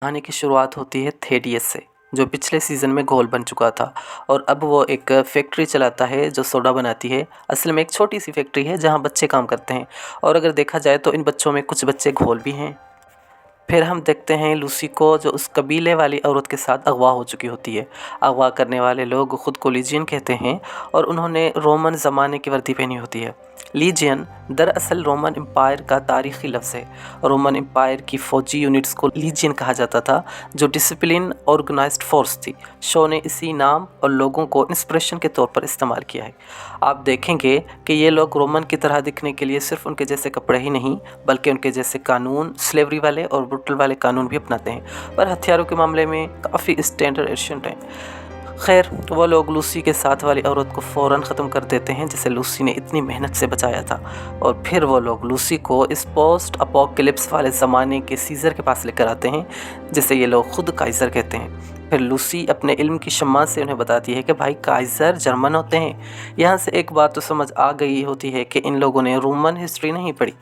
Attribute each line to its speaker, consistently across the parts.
Speaker 1: कहानी की शुरुआत होती है थेडियस से, जो पिछले सीज़न में घोल बन चुका था और अब वो एक फैक्ट्री चलाता है जो सोडा बनाती है। असल में एक छोटी सी फैक्ट्री है जहाँ बच्चे काम करते हैं और अगर देखा जाए तो इन बच्चों में कुछ बच्चे घोल भी हैं। फिर हम देखते हैं लूसी को, जो उस कबीले वाली औरत के साथ अगवा हो चुकी होती है। अगवा करने वाले लोग ख़ुद को लीजियन कहते हैं और उन्होंने रोमन ज़माने की वर्दी पहनी होती है। लीजियन दरअसल रोमन एम्पायर का तारीख़ी लफ्ज़ है। रोमन एम्पायर की फ़ौजी यूनिट्स को लीजियन कहा जाता था, जो डिसिप्लिन ऑर्गेनाइज्ड फोर्स थी। शो ने इसी नाम और लोगों को इंस्पिरेशन के तौर पर इस्तेमाल किया है। आप देखेंगे कि ये लोग रोमन की तरह दिखने के लिए सिर्फ उनके जैसे कपड़े ही नहीं, बल्कि उनके जैसे कानून, स्लेवरी वाले और ब्रुटल वाले कानून भी अपनाते हैं, पर हथियारों के मामले में काफ़ी स्टैंडर्ड एशियंट हैं। खैर, वो लोग लूसी के साथ वाली औरत को फ़ौरन ख़त्म कर देते हैं, जिसे लूसी ने इतनी मेहनत से बचाया था। और फिर वो लोग लूसी को इस पोस्ट अपोकलिप्स वाले ज़माने के सीज़र के पास लेकर आते हैं, जिसे ये लोग खुद काइज़र कहते हैं। फिर लूसी अपने इल्म की शम्मा से उन्हें बताती है कि भाई काइज़र जर्मन होते हैं। यहाँ से एक बात तो समझ आ गई होती है कि इन लोगों ने रोमन हिस्ट्री नहीं पढ़ी।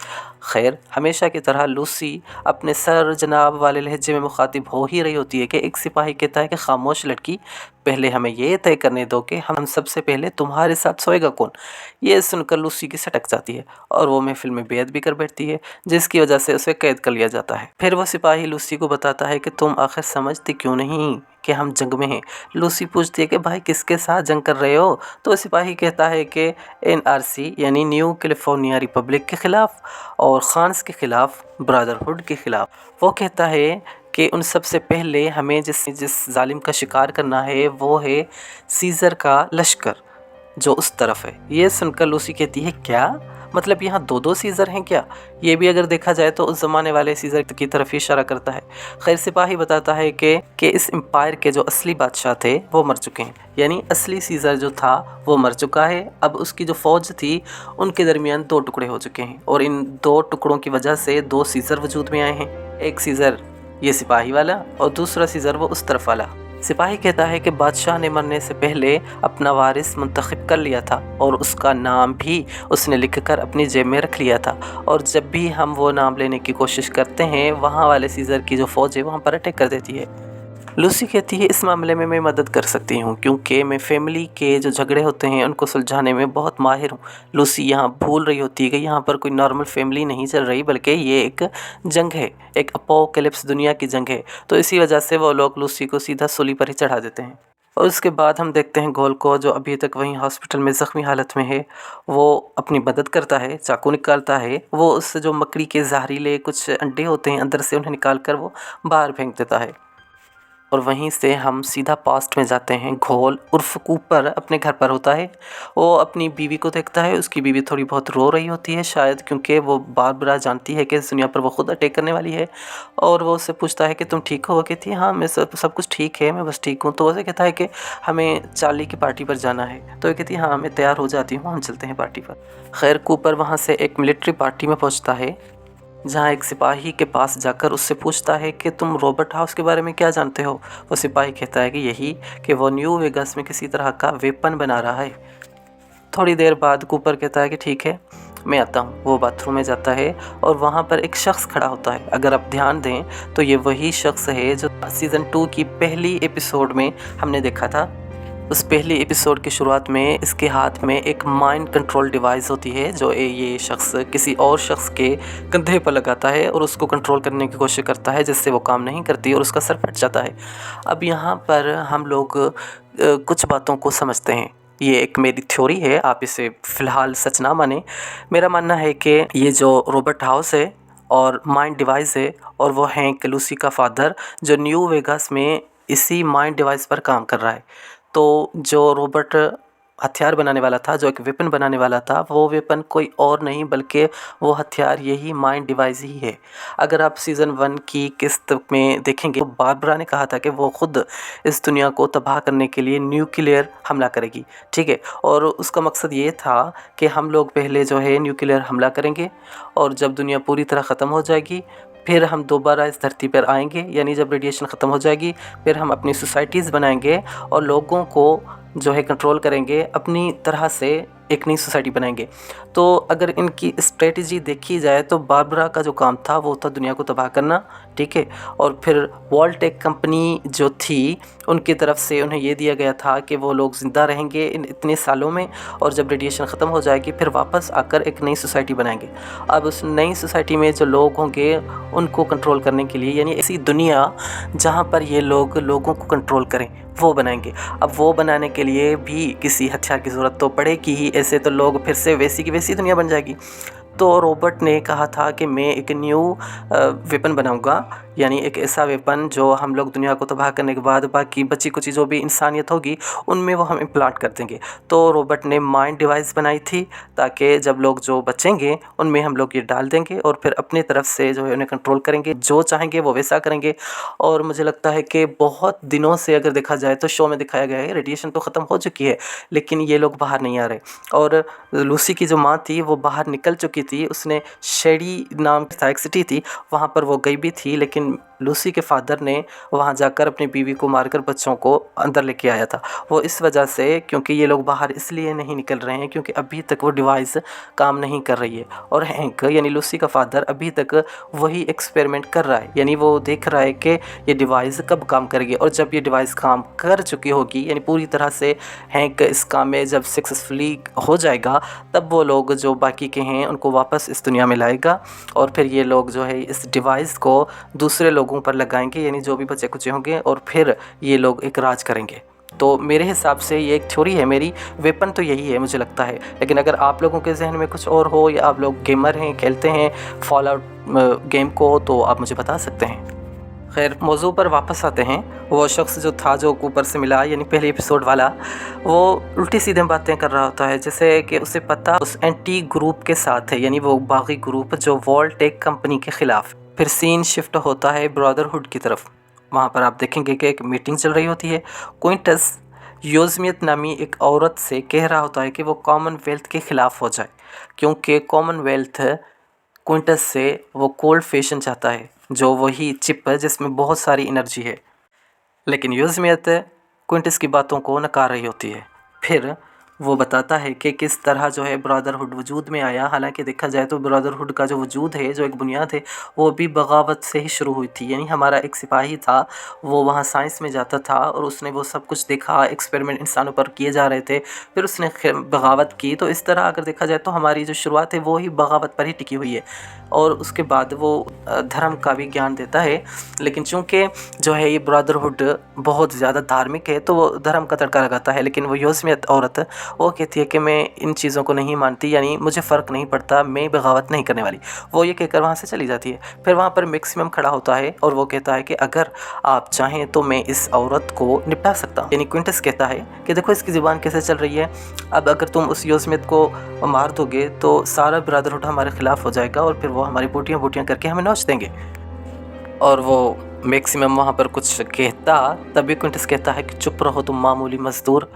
Speaker 1: खैर, हमेशा की तरह लूसी अपने सर जनाब वाले लहजे में मुखातिब हो ही रही होती है कि एक सिपाही कहता है कि खामोश लड़की, पहले हमें ये तय करने दो कि हम सबसे पहले तुम्हारे साथ सोएगा कौन। ये सुनकर लूसी की सटक जाती है और वो महफिल में बेइज्जत भी कर बैठती है, जिसकी वजह से उसे कैद कर लिया जाता है। फिर वो सिपाही लूसी को बताता है कि तुम आखिर समझती क्यों नहीं कि हम जंग में हैं। लूसी पूछती है कि भाई किसके साथ जंग कर रहे हो, तो सिपाही कहता है कि एनआरसी यानी न्यू कैलिफोर्निया रिपब्लिक के ख़िलाफ़ और खान्स के ख़िलाफ़, ब्रदरहुड के ख़िलाफ़। वो कहता है कि उन सब से पहले हमें जिस जालिम का शिकार करना है वो है सीज़र का लश्कर, जो उस तरफ है। ये सुनकर लूसी कहती है, क्या मतलब यहाँ दो दो सीज़र हैं क्या? ये भी अगर देखा जाए तो उस ज़माने वाले सीज़र की तरफ ही इशारा करता है। खैर, सिपाही बताता है कि इस एम्पायर के जो असली बादशाह थे वो मर चुके हैं, यानी असली सीज़र जो था वो मर चुका है। अब उसकी जो फ़ौज थी उनके दरमियान दो टुकड़े हो चुके हैं और इन दो टुकड़ों की वजह से दो सीज़र वजूद में आए हैं। एक सीज़र ये सिपाही वाला और दूसरा सीज़र वो उस तरफ वाला। सिपाही कहता है कि बादशाह ने मरने से पहले अपना वारिस मुंतखब कर लिया था और उसका नाम भी उसने लिखकर अपनी जेब में रख लिया था, और जब भी हम वो नाम लेने की कोशिश करते हैं वहाँ वाले सीज़र की जो फ़ौज है वहाँ पर अटैक कर देती है। लूसी कहती है, इस मामले में मैं मदद कर सकती हूँ क्योंकि मैं फैमिली के जो झगड़े होते हैं उनको सुलझाने में बहुत माहिर हूँ। लूसी यहाँ भूल रही होती है कि यहाँ पर कोई नॉर्मल फैमिली नहीं चल रही, बल्कि ये एक जंग है, एक अपोकलिप्स दुनिया की जंग है। तो इसी वजह से वो लोग लूसी को सीधा सूली पर ही चढ़ा देते हैं। और उसके बाद हम देखते हैं घोल को, जो अभी तक वहीं हॉस्पिटल में ज़ख्मी हालत में है। वो अपनी मदद करता है, चाकू निकालता है, वो उस जो मकड़ी के जहरीले कुछ अंडे होते हैं अंदर से उन्हें निकाल कर वो बाहर फेंक देता है। और वहीं से हम सीधा पास्ट में जाते हैं। घोल उर्फ कूपर अपने घर पर होता है। वो अपनी बीवी को देखता है। उसकी बीवी थोड़ी बहुत रो रही होती है, शायद क्योंकि वो बारबरा जानती है कि इस दुनिया पर वो खुद अटैक करने वाली है। और वो उससे पूछता है कि तुम ठीक हो? वो कहती है हाँ, मैं सब कुछ ठीक है, मैं बस ठीक हूँ। तो उसे कहता है कि हमें चार्ली की पार्टी पर जाना है। तो वो कहती है हाँ, मैं तैयार हो जाती हूँ, हम चलते हैं पार्टी पर। खैर, कूपर वहाँ से एक मिलिट्री पार्टी में पहुँचता है, जहाँ एक सिपाही के पास जाकर उससे पूछता है कि तुम रॉबर्ट हाउस के बारे में क्या जानते हो। वो सिपाही कहता है कि यही कि वो न्यू वेगास में किसी तरह का वेपन बना रहा है। थोड़ी देर बाद कूपर कहता है कि ठीक है, मैं आता हूँ। वो बाथरूम में जाता है और वहाँ पर एक शख्स खड़ा होता है। अगर आप ध्यान दें तो ये वही शख्स है जो सीज़न 2 की पहली एपिसोड में हमने देखा था। उस पहली एपिसोड की शुरुआत में इसके हाथ में एक माइंड कंट्रोल डिवाइस होती है, जो ये शख्स किसी और शख्स के कंधे पर लगाता है और उसको कंट्रोल करने की कोशिश करता है, जिससे वो काम नहीं करती और उसका सर फट जाता है। अब यहाँ पर हम लोग कुछ बातों को समझते हैं। ये एक मेरी थ्योरी है, आप इसे फ़िलहाल सच ना माने। मेरा मानना है कि ये जो रॉबर्ट हाउस है और माइंड डिवाइस है, और वो हैंक लूसी का फादर, जो न्यू वेगास में इसी माइंड डिवाइस पर काम कर रहा है। तो जो रॉबर्ट हथियार बनाने वाला था, जो एक वेपन बनाने वाला था, वो वेपन कोई और नहीं बल्कि वो हथियार यही माइंड डिवाइस ही है। अगर आप सीज़न 1 की किस्त में देखेंगे तो बारबरा ने कहा था कि वो खुद इस दुनिया को तबाह करने के लिए न्यूक्लियर हमला करेगी, ठीक है। और उसका मकसद ये था कि हम लोग पहले जो है न्यूक्लियर हमला करेंगे, और जब दुनिया पूरी तरह ख़त्म हो जाएगी फिर हम दोबारा इस धरती पर आएंगे, यानी जब रेडिएशन ख़त्म हो जाएगी फिर हम अपनी सोसाइटीज़ बनाएंगे और लोगों को जो है कंट्रोल करेंगे, अपनी तरह से एक नई सोसाइटी बनाएंगे। तो अगर इनकी स्ट्रेटजी देखी जाए तो बारबरा का जो काम था वो था दुनिया को तबाह करना, ठीक है। और फिर वॉल्टेक कंपनी जो थी उनकी तरफ से उन्हें ये दिया गया था कि वो लोग ज़िंदा रहेंगे इन इतने सालों में, और जब रेडिएशन ख़त्म हो जाएगी फिर वापस आकर एक नई सोसाइटी बनाएंगे। अब उस नई सोसाइटी में जो लोग होंगे उनको कंट्रोल करने के लिए, यानी ऐसी दुनिया जहाँ पर ये लोग लोगों को कंट्रोल करें, वो बनाएंगे। अब वो बनाने के लिए भी किसी हथियार की ज़रूरत तो पड़ेगी ही, ऐसे तो लोग फिर से वैसी की वैसी दुनिया बन जाएगी। तो रॉबर्ट ने कहा था कि मैं एक न्यू वेपन बनाऊंगा, यानी एक ऐसा वेपन जो हम लोग दुनिया को तबाह करने के बाद बाकी बची कुछ जो भी इंसानियत होगी उनमें वो हम इम्प्लांट कर देंगे। तो रॉबर्ट ने माइंड डिवाइस बनाई थी ताकि जब लोग जो बचेंगे उनमें हम लोग ये डाल देंगे और फिर अपनी तरफ से जो है उन्हें कंट्रोल करेंगे, जो चाहेंगे वो वैसा करेंगे। और मुझे लगता है कि बहुत दिनों से अगर देखा जाए तो शो में दिखाया गया है रेडिएशन तो ख़त्म हो चुकी है, लेकिन ये लोग बाहर नहीं आ रहे। और लूसी की जो माँ थी वो बाहर निकल चुकी थी, उसने शेडी नाम की एक सिटी थी वहाँ पर वो गई भी थी, लेकिन लूसी के फादर ने वहाँ जाकर अपनी बीवी को मारकर बच्चों को अंदर लेके आया था। वो इस वजह से, क्योंकि ये लोग बाहर इसलिए नहीं निकल रहे हैं क्योंकि अभी तक वो डिवाइस काम नहीं कर रही है। और हैंक यानी लूसी का फादर अभी तक वही एक्सपेरिमेंट कर रहा है, यानी वो देख रहा है कि ये डिवाइस कब काम करेगी, और जब ये डिवाइस काम कर चुकी होगी, यानी पूरी तरह से हैंक इस काम में जब सक्सेसफुली हो जाएगा, तब वो लोग जो बाकी के हैं उनको वापस इस दुनिया में लाएगा। और फिर ये लोग जो है इस डिवाइस को दूसरे लोगों पर लगाएंगे, यानी जो भी बच्चे कुचे होंगे, और फिर ये लोग एक राज करेंगे। तो मेरे हिसाब से ये एक थ्योरी है मेरी, वेपन तो यही है मुझे लगता है। लेकिन अगर आप लोगों के जहन में कुछ और हो, या आप लोग गेमर हैं, खेलते हैं फॉल आउट गेम को, तो आप मुझे बता सकते हैं। खैर, मौजू पर वापस आते हैं। वो शख्स जो था जो ऊपर से मिला, यानी पहले एपिसोड वाला, वो उल्टी सीधे बातें कर रहा होता है, जैसे कि उसे पता उस एंटी ग्रुप के साथ है, यानी वो बागी ग्रुप जो वॉल्टेक कंपनी के ख़िलाफ़। फिर सीन शिफ्ट होता है ब्रदरहुड की तरफ। वहाँ पर आप देखेंगे कि एक मीटिंग चल रही होती है। क्विंटस योज़मियत नामी एक औरत से कह रहा होता है कि वो कॉमनवेल्थ के ख़िलाफ़ हो जाए, क्योंकि कॉमनवेल्थ क्विंटस से वो कोल्ड फ्यूजन चाहता है, जो वही चिप है जिसमें बहुत सारी एनर्जी है। लेकिन योज़मियत क्विंटस की बातों को नकार रही होती है। फिर वो बताता है कि किस तरह जो है ब्रदरहुड वजूद में आया। हालांकि देखा जाए तो ब्रदरहुड का जो वजूद है, जो एक बुनियाद है, वो भी बगावत से ही शुरू हुई थी। यानी हमारा एक सिपाही था, वो वहाँ साइंस में जाता था और उसने वो सब कुछ देखा, एक्सपेरिमेंट इंसानों पर किए जा रहे थे, फिर उसने बगावत की। तो इस तरह अगर देखा जाए तो हमारी जो शुरुआत है वो ही बगावत पर ही टिकी हुई है। और उसके बाद वो धर्म का भी ज्ञान देता है। लेकिन चूँकि जो है ये ब्रदरहुड बहुत ज़्यादा धार्मिक है, तो वो धर्म का तड़का लगाता है। लेकिन वो योज़मियत औरत वो कहती है कि मैं इन चीज़ों को नहीं मानती, यानी मुझे फ़र्क नहीं पड़ता, मैं बगावत नहीं करने वाली। वो ये कहकर वहाँ से चली जाती है। फिर वहाँ पर मैक्सिमम खड़ा होता है और वो कहता है कि अगर आप चाहें तो मैं इस औरत को निपटा सकता हूँ। यानी क्विंटस कहता है कि देखो इसकी ज़ुबान कैसे चल रही है, अब अगर तुम उस योज़मियत को मार दोगे तो सारा ब्रदरहुड हमारे ख़िलाफ़ हो जाएगा और फिर वो हमारी बोटियाँ बोटियाँ करके हमें नोच देंगे। और वो मैक्सिमम वहाँ पर कुछ कहता, तभी क्विंटस कहता है कि चुप रहो तुम मामूली मज़दूर।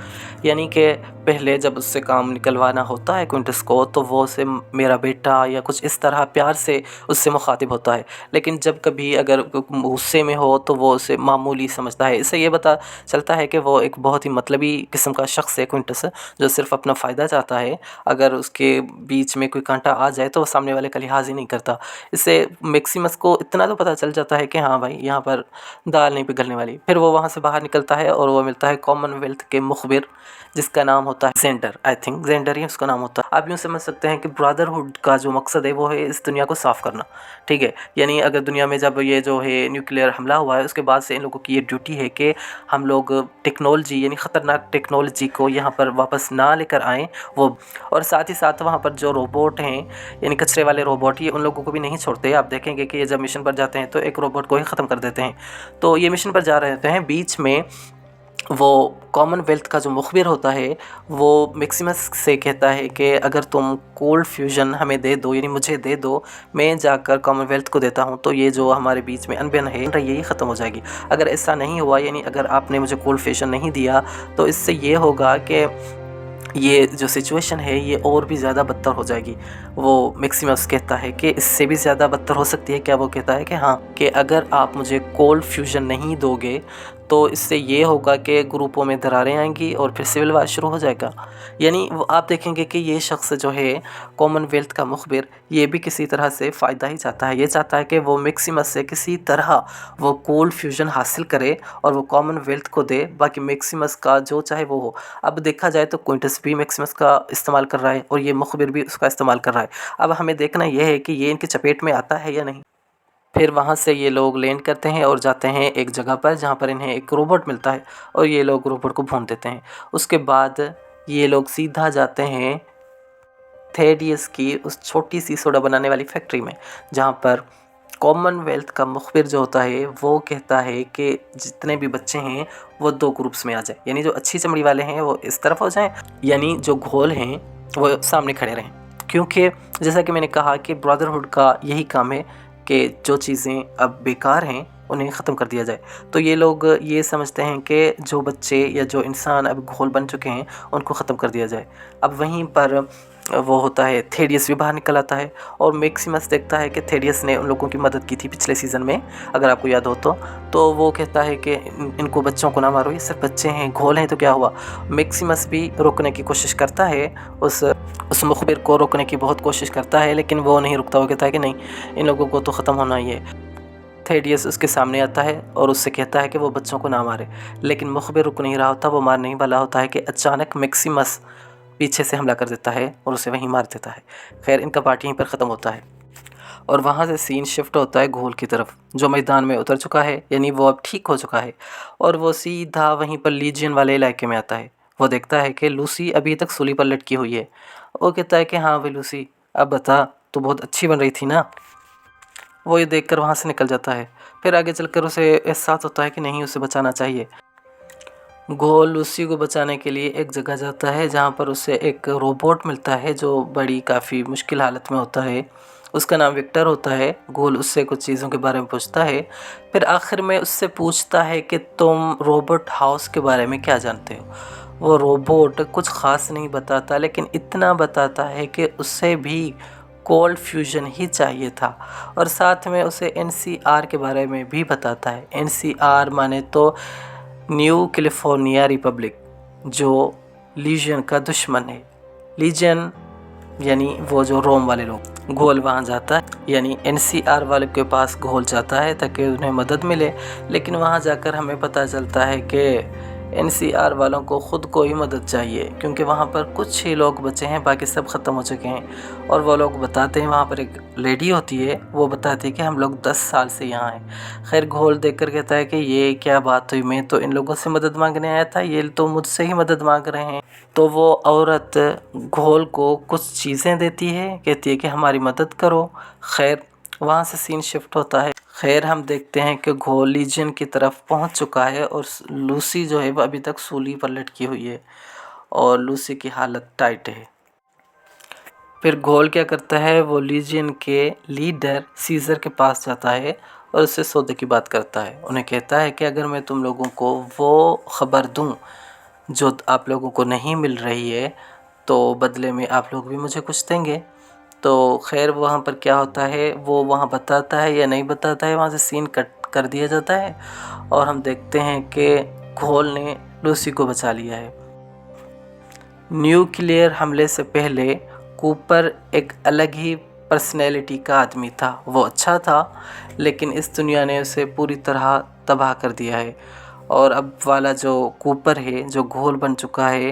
Speaker 1: यानी कि पहले जब उससे काम निकलवाना होता है क्विंटस को, तो वो उसे मेरा बेटा या कुछ इस तरह प्यार से उससे मुखातिब होता है। लेकिन जब कभी अगर गुस्से में हो तो वो उसे मामूली समझता है। इससे ये पता चलता है कि वो एक बहुत ही मतलबी किस्म का शख्स है क्विंटस, जो सिर्फ़ अपना फ़ायदा चाहता है। अगर उसके बीच में कोई कांटा आ जाए तो वो सामने वाले का लिहाज ही नहीं करता। इससे मैक्सिमस को इतना तो पता चल जाता है कि हाँ भाई, यहाँ पर दाल नहीं पिघलने वाली। फिर वो वहाँ से बाहर निकलता है और वो मिलता है कॉमनवेल्थ के मुखबिर, जिसका नाम होता है जेंडर। आई थिंक जेंडर ही उसका नाम होता है। आप यूँ समझ सकते हैं कि ब्रदरहुड का जो मकसद है वो है इस दुनिया को साफ़ करना, ठीक है। यानी अगर दुनिया में जब ये जो है न्यूक्लियर हमला हुआ है, उसके बाद से इन लोगों की ये ड्यूटी है कि हम लोग टेक्नोलॉजी, यानी ख़तरनाक टेक्नोलॉजी को यहाँ पर वापस ना लेकर आएँ वो। और साथ ही साथ वहाँ पर जो रोबोट हैं, यानी कचरे वाले रोबोट, ये उन लोगों को भी नहीं छोड़ते। आप देखेंगे कि ये जब मिशन पर जाते हैं तो एक रोबोट को ही ख़त्म कर देते हैं। तो ये मिशन पर जा रहे होते हैं, बीच में वो कॉमनवेल्थ का जो मुखबिर होता है वो मैक्सिमस से कहता है कि अगर तुम कोल्ड फ्यूजन हमें दे दो, यानी मुझे दे दो, मैं जाकर कॉमनवेल्थ को देता हूँ, तो ये जो हमारे बीच में अनबन है यही ख़त्म हो जाएगी। अगर ऐसा नहीं हुआ, यानी अगर आपने मुझे कोल्ड फ्यूजन नहीं दिया, तो इससे ये होगा कि ये जो सिचुएशन है ये और भी ज़्यादा बदतर हो जाएगी। वो मैक्सिमस कहता है कि इससे भी ज़्यादा बदतर हो सकती है। क्या वो कहता है कि हाँ, कि अगर आप मुझे कोल्ड फ्यूजन नहीं दोगे तो इससे ये होगा कि ग्रुपों में दरारें आएंगी और फिर सिविल वार शुरू हो जाएगा। यानी वो आप देखेंगे कि ये शख्स जो है कॉमनवेल्थ का मुखबिर, ये भी किसी तरह से फ़ायदा ही चाहता है। ये चाहता है कि वो मैक्सिमस से किसी तरह वो कोल्ड फ्यूजन हासिल करे और वो कॉमनवेल्थ को दे, बाकी मैक्सिमस का जो चाहे वो हो। अब देखा जाए तो क्विंटस भी मैक्सिमस का इस्तेमाल कर रहा है और ये मुखबिर भी उसका इस्तेमाल कर रहा है। अब हमें देखना यह है कि ये इनकी चपेट में आता है या नहीं। फिर वहाँ से ये लोग लैंड करते हैं और जाते हैं एक जगह पर जहाँ पर इन्हें एक रोबोट मिलता है और ये लोग रोबोट को भून देते हैं। उसके बाद ये लोग सीधा जाते हैं थेडियस की उस छोटी सी सोडा बनाने वाली फैक्ट्री में, जहाँ पर कॉमनवेल्थ का मुखबिर जो होता है वो कहता है कि जितने भी बच्चे हैं वो 2 ग्रुप्स में आ जाए। यानी जो अच्छी चमड़ी वाले हैं वो इस तरफ हो जाएं, यानी जो घोल हैं वो सामने खड़े रहें। क्योंकि जैसा कि मैंने कहा कि ब्रदरहुड का यही काम है कि जो चीज़ें अब बेकार हैं उन्हें ख़त्म कर दिया जाए। तो ये लोग ये समझते हैं कि जो बच्चे या जो इंसान अब घोल बन चुके हैं उनको ख़त्म कर दिया जाए। अब वहीं पर वो होता है थेडियस भी बाहर निकल आता है और मैक्सिमस देखता है कि थेडियस ने उन लोगों की मदद की थी पिछले सीज़न में, अगर आपको याद हो तो वो कहता है कि इनको बच्चों को ना मारो, ये सिर्फ बच्चे हैं, घोल हैं तो क्या हुआ। मैक्सिमस भी रोकने की कोशिश करता है, उस मुखबिर को रोकने की बहुत कोशिश करता है, लेकिन वो नहीं रुकता। वो कहता है कि नहीं, इन लोगों को तो ख़त्म होना ही है। थेडियस उसके सामने आता है और उससे कहता है कि वो बच्चों को ना मारे, लेकिन मुखबिर रुक नहीं रहा होता, वो मारने ही वाला होता है कि अचानक मैक्सिमस पीछे से हमला कर देता है और उसे वहीं मार देता है। खैर, इनका पार्ट यहीं पर ख़त्म होता है और वहाँ से सीन शिफ्ट होता है घोल की तरफ, जो मैदान में उतर चुका है, यानी वो अब ठीक हो चुका है और वो सीधा वहीं पर लीजियन वाले इलाके में आता है। वो देखता है कि लूसी अभी तक सूली पर लटकी हुई है। वो कहता है कि हाँ भाई लूसी, अब बता, तू बहुत अच्छी बन रही थी ना। वो ये देखकर वहाँ से निकल जाता है। फिर आगे चलकर उसे एहसास होता है कि नहीं, उसे बचाना चाहिए। घोल लूसी को बचाने के लिए एक जगह जाता है जहाँ पर उसे एक रोबोट मिलता है जो बड़ी काफ़ी मुश्किल हालत में होता है। उसका नाम विक्टर होता है। घोल उससे कुछ चीज़ों के बारे में पूछता है, फिर आखिर में उससे पूछता है कि तुम रोबोट हाउस के बारे में क्या जानते हो। वो रोबोट कुछ ख़ास नहीं बताता, लेकिन इतना बताता है कि उसे भी कोल्ड फ्यूजन ही चाहिए था और साथ में उसे NCR के बारे में भी बताता है। NCR माने तो न्यू कैलिफोर्निया रिपब्लिक, जो लीजियन का दुश्मन है। लीजियन यानी वो जो रोम वाले लोग। घोल वहाँ जाता है, यानी NCR वाले के पास घोल जाता है ताकि उन्हें मदद मिले, लेकिन वहाँ जाकर हमें पता चलता है कि NCR वालों को ख़ुद को ही मदद चाहिए, क्योंकि वहाँ पर कुछ ही लोग बचे हैं, बाकी सब ख़त्म हो चुके हैं। और वो लोग बताते हैं, वहाँ पर एक लेडी होती है, वो बताती है कि हम लोग 10 साल से यहाँ हैं। खैर, घोल देखकर कहता है कि ये क्या बात हुई, मैं तो इन लोगों से मदद मांगने आया था, ये तो मुझसे ही मदद मांग रहे हैं। तो वो औरत घोल को कुछ चीज़ें देती है, कहती है कि हमारी मदद करो। खैर, वहाँ से सीन शिफ्ट होता है। खैर, हम देखते हैं कि घोल लीजियन की तरफ पहुंच चुका है और लूसी जो है वो अभी तक सूली पर लटकी हुई है और लूसी की हालत टाइट है। फिर घोल क्या करता है, वो लीजियन के लीडर सीज़र के पास जाता है और उससे सौदे की बात करता है। उन्हें कहता है कि अगर मैं तुम लोगों को वो ख़बर दूं जो आप लोगों को नहीं मिल रही है, तो बदले में आप लोग भी मुझे कुछ देंगे। तो खैर, वहाँ पर क्या होता है, वो वहाँ बताता है या नहीं बताता है, वहाँ से सीन कट कर दिया जाता है और हम देखते हैं कि घोल ने लूसी को बचा लिया है। न्यूक्लियर हमले से पहले कूपर एक अलग ही पर्सनैलिटी का आदमी था। वो अच्छा था, लेकिन इस दुनिया ने उसे पूरी तरह तबाह कर दिया है। और अब वाला जो कूपर है, जो घोल बन चुका है,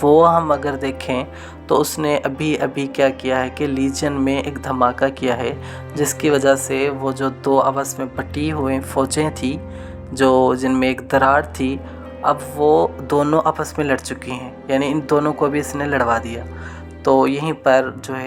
Speaker 1: वो हम अगर देखें तो उसने अभी अभी क्या किया है कि लीजियन में एक धमाका किया है, जिसकी वजह से वो जो 2 आपस में बटी हुई फ़ौजें थी, जो जिनमें एक दरार थी, अब वो दोनों आपस में लड़ चुकी हैं। यानी इन दोनों को भी इसने लड़वा दिया। तो यहीं पर जो है